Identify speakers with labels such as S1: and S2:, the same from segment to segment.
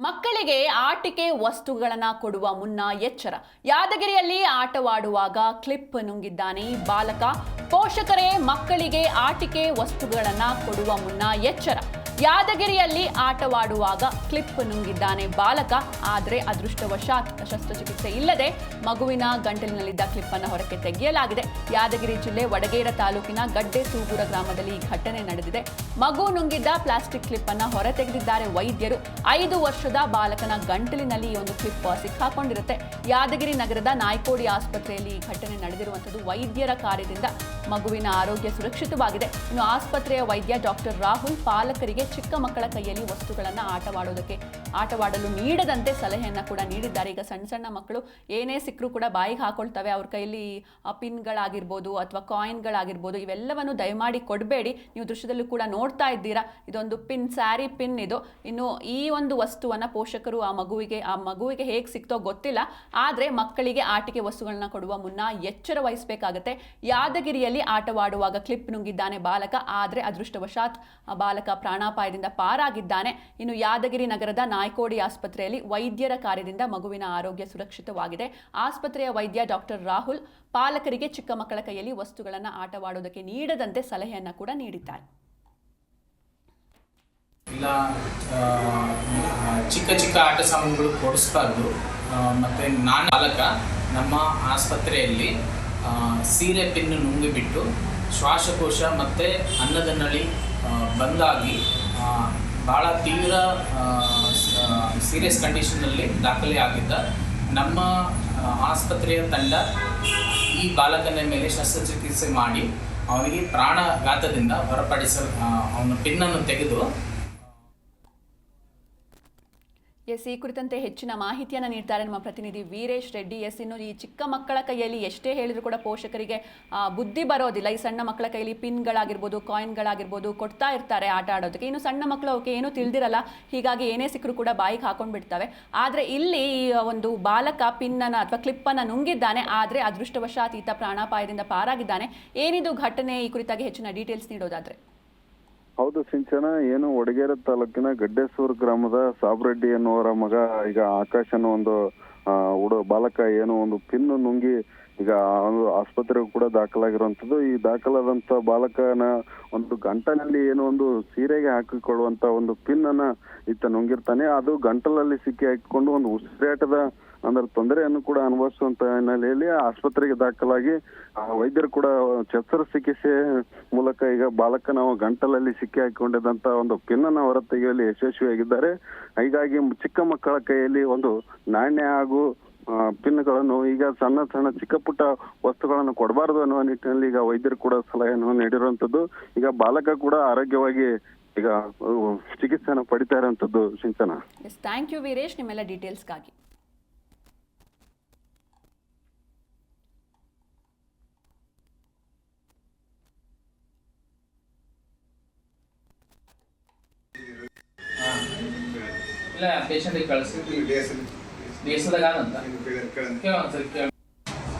S1: ಮಕ್ಕಳಿಗೆ ಆಟಿಕೆ ವಸ್ತುಗಳನ್ನು ಕೊಡುವ ಮುನ್ನ ಎಚ್ಚರ. ಯಾದಗಿರಿಯಲ್ಲಿ ಆಟವಾಡುವಾಗ ಕ್ಲಿಪ್ ನುಂಗಿದ್ದಾನೆ ಬಾಲಕ. ಪೋಷಕರೇ ಮಕ್ಕಳಿಗೆ ಆಟಿಕೆ ವಸ್ತುಗಳನ್ನು ಕೊಡುವ ಮುನ್ನ ಎಚ್ಚರ. ಯಾದಗಿರಿಯಲ್ಲಿ ಆಟವಾಡುವಾಗ ಕ್ಲಿಪ್ ನುಂಗಿದ್ದಾನೆ ಬಾಲಕ. ಆದರೆ ಅದೃಷ್ಟವಶಾತ್ ಶಸ್ತ್ರಚಿಕಿತ್ಸೆ ಇಲ್ಲದೆ ಮಗುವಿನ ಗಂಟಲಿನಲ್ಲಿದ್ದ ಕ್ಲಿಪ್ ಅನ್ನು ಹೊರಕ್ಕೆ ತೆಗೆಯಲಾಗಿದೆ. ಯಾದಗಿರಿ ಜಿಲ್ಲೆ ವಡಗೇರ ತಾಲೂಕಿನ ಗಡ್ಡೆ ಸೂಗೂರ ಗ್ರಾಮದಲ್ಲಿ ಈ ಘಟನೆ ನಡೆದಿದೆ. ಮಗು ನುಂಗಿದ್ದ ಪ್ಲಾಸ್ಟಿಕ್ ಕ್ಲಿಪ್ ಅನ್ನು ಹೊರ ತೆಗೆದಿದ್ದಾರೆ ವೈದ್ಯರು. 5 ವರ್ಷದ ಬಾಲಕನ ಗಂಟಲಿನಲ್ಲಿ ಈ ಒಂದು ಕ್ಲಿಪ್ ಸಿಕ್ಕಾಕೊಂಡಿರುತ್ತೆ. ಯಾದಗಿರಿ ನಗರದ ನಾಯ್ಕೋಡಿ ಆಸ್ಪತ್ರೆಯಲ್ಲಿ ಈ ಘಟನೆ ನಡೆದಿರುವಂಥದ್ದು. ವೈದ್ಯರ ಕಾರ್ಯದಿಂದ ಮಗುವಿನ ಆರೋಗ್ಯ ಸುರಕ್ಷಿತವಾಗಿದೆ. ಇನ್ನು ಆಸ್ಪತ್ರೆಯ ವೈದ್ಯ ಡಾಕ್ಟರ್ ರಾಹುಲ್ ಪಾಲಕರಿಗೆ ಚಿಕ್ಕ ಮಕ್ಕಳ ಕೈಯಲ್ಲಿ ವಸ್ತುಗಳನ್ನು ಆಟವಾಡಲು ನೀಡದಂತೆ ಸಲಹೆಯನ್ನು ಕೂಡ ನೀಡಿದ್ದಾರೆ. ಈಗ ಸಣ್ಣ ಸಣ್ಣ ಮಕ್ಕಳು ಏನೇ ಸಿಕ್ಕರೂ ಕೂಡ ಬಾಯಿಗೆ ಹಾಕೊಳ್ತವೆ. ಅವ್ರ ಕೈಯಲ್ಲಿ ಪಿನ್ಗಳಾಗಿರ್ಬೋದು ಅಥವಾ ಕಾಯಿನ್ಗಳಾಗಿರ್ಬೋದು, ಇವೆಲ್ಲವನ್ನು ದಯಮಾಡಿ ಕೊಡಬೇಡಿ. ನೀವು ದೃಶ್ಯದಲ್ಲೂ ಕೂಡ ನೋಡ್ತಾ ಇದ್ದೀರಾ, ಇದೊಂದು ಪಿನ್, ಸ್ಯಾರಿ ಪಿನ್ ಇದು. ಇನ್ನು ಈ ಒಂದು ವಸ್ತುವನ್ನು ಪೋಷಕರು ಆ ಮಗುವಿಗೆ ಹೇಗೆ ಸಿಕ್ತೋ ಗೊತ್ತಿಲ್ಲ, ಆದರೆ ಮಕ್ಕಳಿಗೆ ಆಟಿಕೆ ವಸ್ತುಗಳನ್ನ ಕೊಡುವ ಮುನ್ನ ಎಚ್ಚರ ವಹಿಸಬೇಕಾಗತ್ತೆ. ಯಾದಗಿರಿಯಲ್ಲಿ ಆಟವಾಡುವಾಗ ಕ್ಲಿಪ್ ನುಂಗಿದ್ದಾನೆ ಬಾಲಕ, ಆದರೆ ಅದೃಷ್ಟವಶಾತ್ ಬಾಲಕ ಪ್ರಾಣಾಪಾಯದಿಂದ ಪಾರಾಗಿದ್ದಾನೆ. ಇನ್ನು ಯಾದಗಿರಿ ನಗರದ ನಾಯ್ಕೋಡಿ ಆಸ್ಪತ್ರೆಯಲ್ಲಿ ವೈದ್ಯರ ಕಾರ್ಯದಿಂದ ಮಗುವಿನ ಆರೋಗ್ಯ ಸುರಕ್ಷಿತವಾಗಿದೆ. ಆಸ್ಪತ್ರೆಯ ವೈದ್ಯ ಡಾಕ್ಟರ್ ರಾಹುಲ್ ಪಾಲಕರಿಗೆ ಚಿಕ್ಕ ಮಕ್ಕಳ ಕೈಯಲ್ಲಿ ವಸ್ತುಗಳನ್ನು ಆಟವಾಡುವುದಕ್ಕೆ ನೀಡದಂತೆ ಸಲಹೆಯನ್ನು ಕೂಡ ನೀಡಿದ್ದಾರೆ.
S2: ಇಲ್ಲ, ಚಿಕ್ಕ ಚಿಕ್ಕ ಆಟ ಸಾಮಾನುಗಳು ಕೊಡಿಸ್ಬಾರ್ದು. ಮತ್ತು ನಾನು ಬಾಲಕ ನಮ್ಮ ಆಸ್ಪತ್ರೆಯಲ್ಲಿ ಸೀರೆ ಪಿನ್ನು ನುಂಗಿಬಿಟ್ಟು ಶ್ವಾಸಕೋಶ ಮತ್ತು ಅನ್ನದ ನಳಿ ಬಂದಾಗಿ ಭಾಳ ತೀವ್ರ ಸೀರಿಯಸ್ ಕಂಡೀಷನ್ನಲ್ಲಿ ದಾಖಲೆ ಆಗಿದ್ದ ನಮ್ಮ ಆಸ್ಪತ್ರೆಯ ತಂಡ ಈ ಬಾಲಕನ ಮೇಲೆ ಶಸ್ತ್ರಚಿಕಿತ್ಸೆ ಮಾಡಿ ಅವನಿಗೆ ಪ್ರಾಣಘಾತದಿಂದ ಅವನ ಪಿನ್ನನ್ನು ತೆಗೆದು
S1: ಈ ಕುರಿತಂತೆ ಹೆಚ್ಚಿನ ಮಾಹಿತಿಯನ್ನು ನೀಡ್ತಾರೆ ನಮ್ಮ ಪ್ರತಿನಿಧಿ ವೀರೇಶ್ ರೆಡ್ಡಿ. ಇನ್ನು ಈ ಚಿಕ್ಕ ಮಕ್ಕಳ ಕೈಯಲ್ಲಿ ಎಷ್ಟೇ ಹೇಳಿದ್ರು ಕೂಡ ಪೋಷಕರಿಗೆ ಬುದ್ಧಿ ಬರೋದಿಲ್ಲ. ಈ ಸಣ್ಣ ಮಕ್ಕಳ ಕೈಯಲ್ಲಿ ಪಿನ್ಗಳಾಗಿರ್ಬೋದು, ಕಾಯಿನ್ಗಳಾಗಿರ್ಬೋದು ಕೊಡ್ತಾ ಇರ್ತಾರೆ ಆಟ ಆಡೋದಕ್ಕೆ. ಇನ್ನು ಸಣ್ಣ ಮಕ್ಕಳು ಅವಕ್ಕೆ ಏನೂ ತಿಳಿದಿರಲ್ಲ, ಹೀಗಾಗಿ ಏನೇ ಸಿಕ್ಕರೂ ಕೂಡ ಬಾಯಿಗೆ ಹಾಕೊಂಡು ಬಿಡ್ತವೆ. ಆದರೆ ಇಲ್ಲಿ ಈ ಒಂದು ಬಾಲಕ ಪಿನ್ನನ್ನು ಅಥವಾ ಕ್ಲಿಪ್ಪನ್ನು ನುಂಗಿದ್ದಾನೆ, ಆದರೆ ಅದೃಷ್ಟವಶಾತ್ ಈತ ಪ್ರಾಣಾಪಾಯದಿಂದ ಪಾರಾಗಿದ್ದಾನೆ. ಏನಿದು ಘಟನೆ, ಈ ಕುರಿತಾಗಿ ಹೆಚ್ಚಿನ ಡೀಟೇಲ್ಸ್ ನೀಡೋದಾದ್ರೆ?
S3: ಹೌದು ಸಿಂಚನ, ಏನು ವಡಗೇರ ತಾಲೂಕಿನ ಗಡ್ಡೆಸೂರು ಗ್ರಾಮದ ಸಾಬ್ರೆಡ್ಡಿ ಎನ್ನುವರ ಮಗ ಈಗ ಆಕಾಶ್ ಅನ್ನೋ ಒಂದು ಬಾಲಕ ಏನು ಒಂದು ಪಿನ್ ನುಂಗಿ ಈಗ ಆಸ್ಪತ್ರೆಗೂ ಕೂಡ ದಾಖಲಾಗಿರುವಂತದ್ದು. ಈ ದಾಖಲಾದಂತ ಬಾಲಕನ ಒಂದು ಗಂಟಲಲ್ಲಿ ಏನು ಒಂದು ಸೀರೆಗೆ ಹಾಕಿಕೊಳ್ಳುವಂತ ಒಂದು ಪಿನ್ ಅನ್ನ ಈತ ನುಂಗಿರ್ತಾನೆ. ಅದು ಗಂಟಲಲ್ಲಿ ಸಿಕ್ಕಿ ಹಾಕಿಕೊಂಡು ಒಂದು ಉಸಿರಾಟದ ತೊಂದರೆಯನ್ನು ಕೂಡ ಅನುಭವಿಸುವಂತ ಹಿನ್ನೆಲೆಯಲ್ಲಿ ಆಸ್ಪತ್ರೆಗೆ ದಾಖಲಾಗಿ ವೈದ್ಯರು ಕೂಡ ಶಸ್ತ್ರಚಿಕಿತ್ಸೆ ಮೂಲಕ ಈಗ ಬಾಲಕನ ಗಂಟಲಲ್ಲಿ ಸಿಕ್ಕಿ ಹಾಕಿಕೊಂಡಿದ್ದಂತ ಒಂದು ಪಿನ್ನನ್ನು ಹೊರ ತೆಗೆಯುವಲ್ಲಿ ಯಶಸ್ವಿಯಾಗಿದ್ದಾರೆ. ಹೀಗಾಗಿ ಚಿಕ್ಕ ಮಕ್ಕಳ ಕೈಯಲ್ಲಿ ಒಂದು ನಾಣ್ಯ ಹಾಗೂ ಪಿನ್ಗಳನ್ನು ಈಗ ಸಣ್ಣ ಸಣ್ಣ ಚಿಕ್ಕ ಪುಟ್ಟ ವಸ್ತುಗಳನ್ನು ಕೊಡಬಾರದು ಅನ್ನುವ ನಿಟ್ಟಿನಲ್ಲಿ ಈಗ ವೈದ್ಯರು ಕೂಡ ಸಲಹೆಯನ್ನು ನೀಡಿರುವಂತದ್ದು. ಈಗ ಬಾಲಕ ಕೂಡ ಆರೋಗ್ಯವಾಗಿ ಈಗ ಚಿಕಿತ್ಸೆಯನ್ನು ಪಡಿತಾ ಇರುವಂತದ್ದು ಸಿಂಚನ.
S1: ಥ್ಯಾಂಕ್ ಯು ವೀರೇಶ್, ನಿಮ್ಮೆಲ್ಲ ಡೀಟೇಲ್ಸ್ಗಾಗಿ.
S2: ಇಲ್ಲ, ಪೇಷಂಟಿಗೆ ಕಳಿಸಿ ದೇಶದಾಗ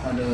S2: ಅದು